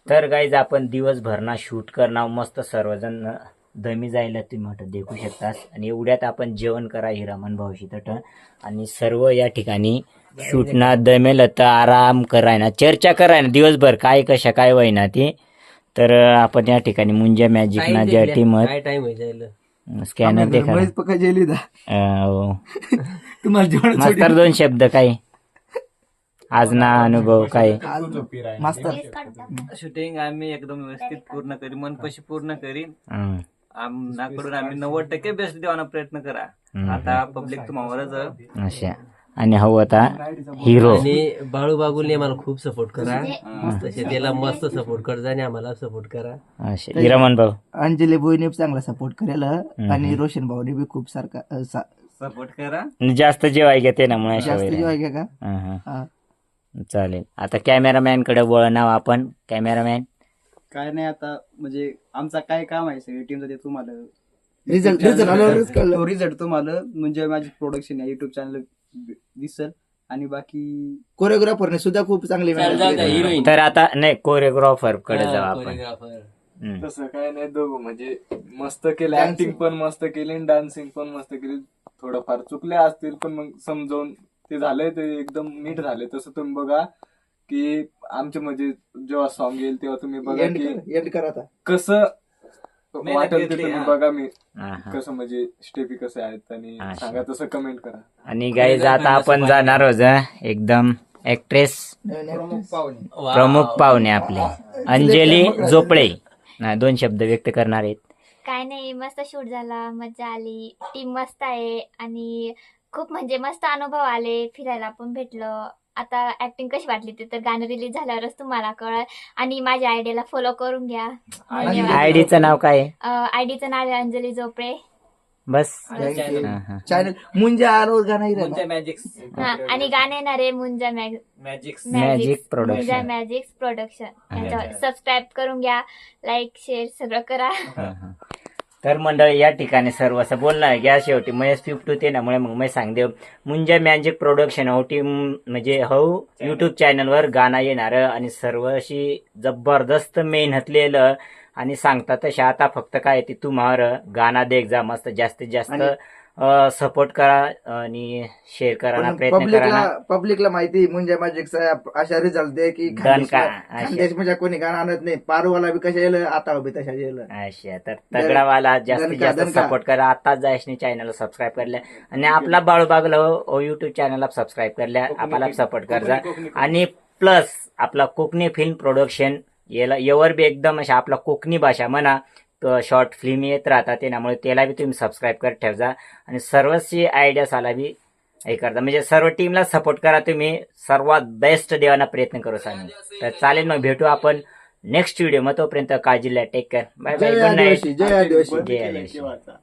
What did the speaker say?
तर गाईज आपण दिवसभर ना शूट करणार मस्त सर्वजण दमी जायला तुम्ही म्हटलं देखू शकतास आणि एवढ्यात आपण जेवण करा हिरामन भाऊशी तट आणि सर्व या ठिकाणी शूट ना दमेल तर आराम कराय ना चर्चा कराय ना दिवसभर काय कशा काय वयना ती तर आपण या ठिकाणी मुंजा मॅजिक ना ज्या टीम स्कॅनर देखा मास्तर दोन शब्द काय आज ना अनुभव काय शूटिंग आम्ही एकदम व्यवस्थित पूर्ण करी मनपशी पूर्ण करीन आमच्याकडून आम्ही 90% बेस्ट देवाना प्रयत्न करा आता पब्लिक तुम्हावरच अशा आणि हवं आता हिरो आणि बाळू बागुलने आम्हाला खूप सपोर्ट करा मस्त शेतीला मस्त सपोर्ट करजा आणि आम्हाला सपोर्ट करा अशा हिरामन भाऊ अंजली बोईने चांगला सपोर्ट करेल आणि रोशन भाऊने बी खूप सारखा सपोर्ट करा जास्त जेवाय घेते ना मुळे जास्त जेवाय घ्या का चालेल आता कॅमेरामॅन कडे वळणाव आपण कॅमेरामॅन काय नाही आता म्हणजे आमचा काय काम आहे सगळी टीमचा ते तुम्हाला रिझल्ट तुम्हाला म्हणजे माझी प्रोडक्शन आहे युट्यूब चॅनल दिसल आणि बाकी कोरिओग्राफरने सुद्धा खूप चांगली मेहनत केली. तर आता नाही कोरिओग्राफर कडे जाऊ आपण तसं काय नाही दोघं म्हणजे मस्त केलं ऍक्टिंग पण मस्त केली डान्सिंग पण मस्त केली थोडंफार चुकले असतील पण मग समजावून ते झालंय ते एकदम नीट झाले तसं तुम्ही बघा की आमचे म्हणजे जेव्हा सॉन्ग येईल तेव्हा तुम्ही बघा की एंड करा आता. कसं वाटेल ते तुम्ही बघा मी कसं म्हणजे स्टेपी कसे आहेत आणि सांगा तसं कमेंट करा. आणि गाईज आता आपण जाणार आहोत एकदम ऍक्ट्रेस प्रमुख पाहुणे आपले अंजली जोपळे दोन शब्द व्यक्त करणार आहेत. काय नाही मस्त शूट झाला मजा आली टीम मस्त आहे आणि खूप म्हणजे मस्त अनुभव आले फिरायला पण भेटलं. आता ऍक्टिंग कशी वाटली ते तर गाणं रिलीज झाल्यावरच तुम्हाला कळलं आणि माझ्या आयडियाला फॉलो करून घ्या. आयडीचं नाव काय आहे? आयडीचं नाव आहे अंजली जोपळे बस चॅनल मुंजा आरोज गाणं येईल. आणि गाणं येणार आहे मुंजा मॅजिक प्रोडक्शन मॅजिक्स प्रोडक्शन याच्यावर सबस्क्राईब करून घ्या लाईक शेअर सगळं करा. तर मंडळी या ठिकाणी सर्व असं बोलणार घ्या शेवटी महेश 50 होते ना मुळे मग मी सांगते मुंजा मॅजिक प्रोडक्शन होती म्हणजे हो युट्यूब चॅनलवर गाणं येणार आणि सर्व अशी जबरदस्त मेहनतलेलं आणि सांगता तशा आता फक्त काय ती तुम्हाला गाणं देख जा मस्त जास्तीत जास्त सपोर्ट करा आणि शेअर करा प्रयत्न करा. पब्लिकला माहिती मुंजा मॅजिक अशा रिझल्ट दे की खानदेश म्हणजे कोणी गाणं आणत नाही पारूवाला बी कशा येलं आता बी तशा येलं अशा तर तगडावाला जास्तीत जास्त सपोर्ट करा. आताच जायशनी चॅनलला सबस्क्राईब करल्या आणि आपला बाळूबागला युट्यूब चॅनलला सबस्क्राईब करल्या आपल्याला सपोर्ट करजा आणि प्लस आपला कोकणी फिल्म प्रोडक्शन याला यावर बी एकदम अशा आपला कोकणी भाषा म्हणा शॉर्ट फिल्म येत राहतात त्यामुळे त्याला बी तुम्ही सबस्क्राईब करत ठेवजा आणि सर्वची आयडियाज आला बी हे करता म्हणजे सर्व टीमला सपोर्ट करा तुम्ही सर्वात बेस्ट देवाना प्रयत्न करू सांगू. तर चालेल मग भेटू आपण नेक्स्ट व्हिडिओ मग तोपर्यंत काळजीला take care bye bye good night जय आदिवासी. जय आदिवासी.